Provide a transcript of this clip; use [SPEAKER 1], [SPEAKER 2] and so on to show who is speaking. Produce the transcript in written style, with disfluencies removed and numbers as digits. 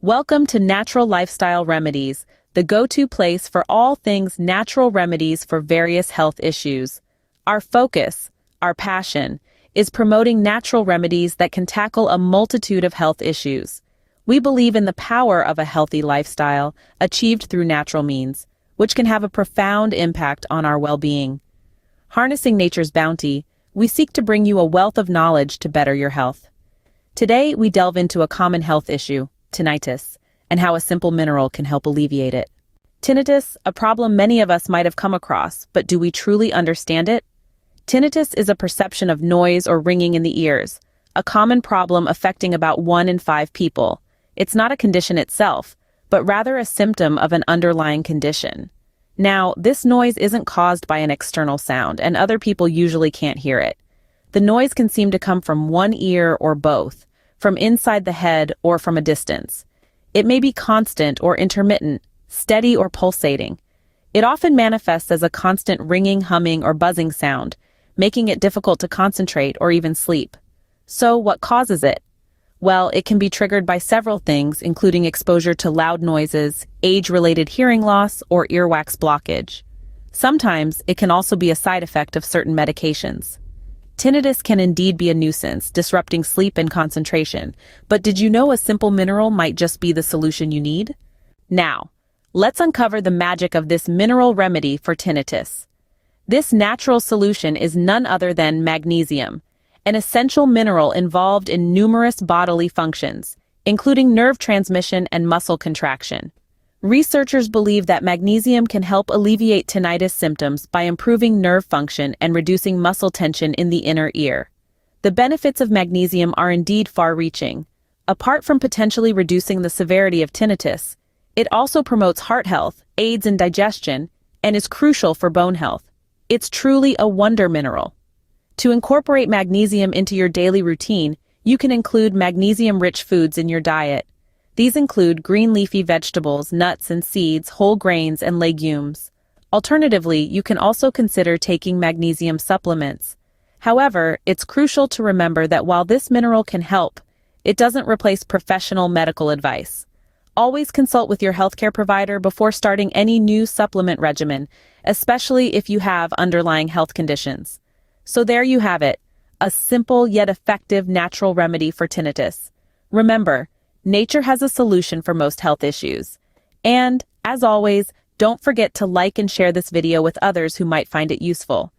[SPEAKER 1] Welcome to Natural Lifestyle Remedies, the go-to place for all things natural remedies for various health issues. Our focus, our passion, is promoting natural remedies that can tackle a multitude of health issues. We believe in the power of a healthy lifestyle achieved through natural means, which can have a profound impact on our well-being. Harnessing nature's bounty, we seek to bring you a wealth of knowledge to better your health. Today, we delve into a common health issue, tinnitus, and how a simple mineral can help alleviate it. Tinnitus, a problem many of us might have come across, but do we truly understand it? Tinnitus is a perception of noise or ringing in the ears, a common problem affecting about 1 in 5 people. It's not a condition itself, but rather a symptom of an underlying condition. Now, this noise isn't caused by an external sound, and other people usually can't hear it. The noise can seem to come from one ear or both, from inside the head or from a distance. It may be constant or intermittent, steady or pulsating. It often manifests as a constant ringing, humming, or buzzing sound, making it difficult to concentrate or even sleep. So, what causes it? Well, it can be triggered by several things, including exposure to loud noises, age-related hearing loss, or earwax blockage. Sometimes, it can also be a side effect of certain medications. Tinnitus can indeed be a nuisance, disrupting sleep and concentration, but did you know a simple mineral might just be the solution you need? Now, let's uncover the magic of this mineral remedy for tinnitus. This natural solution is none other than magnesium, an essential mineral involved in numerous bodily functions, including nerve transmission and muscle contraction. Researchers believe that magnesium can help alleviate tinnitus symptoms by improving nerve function and reducing muscle tension in the inner ear. The benefits of magnesium are indeed far-reaching. Apart from potentially reducing the severity of tinnitus, it also promotes heart health, aids in digestion, and is crucial for bone health. It's truly a wonder mineral. To incorporate magnesium into your daily routine, you can include magnesium-rich foods in your diet. These include green leafy vegetables, nuts and seeds, whole grains, and legumes. Alternatively, you can also consider taking magnesium supplements. However, it's crucial to remember that while this mineral can help, it doesn't replace professional medical advice. Always consult with your healthcare provider before starting any new supplement regimen, especially if you have underlying health conditions. So there you have it, a simple yet effective natural remedy for tinnitus. Remember, nature has a solution for most health issues. And, as always, don't forget to like and share this video with others who might find it useful.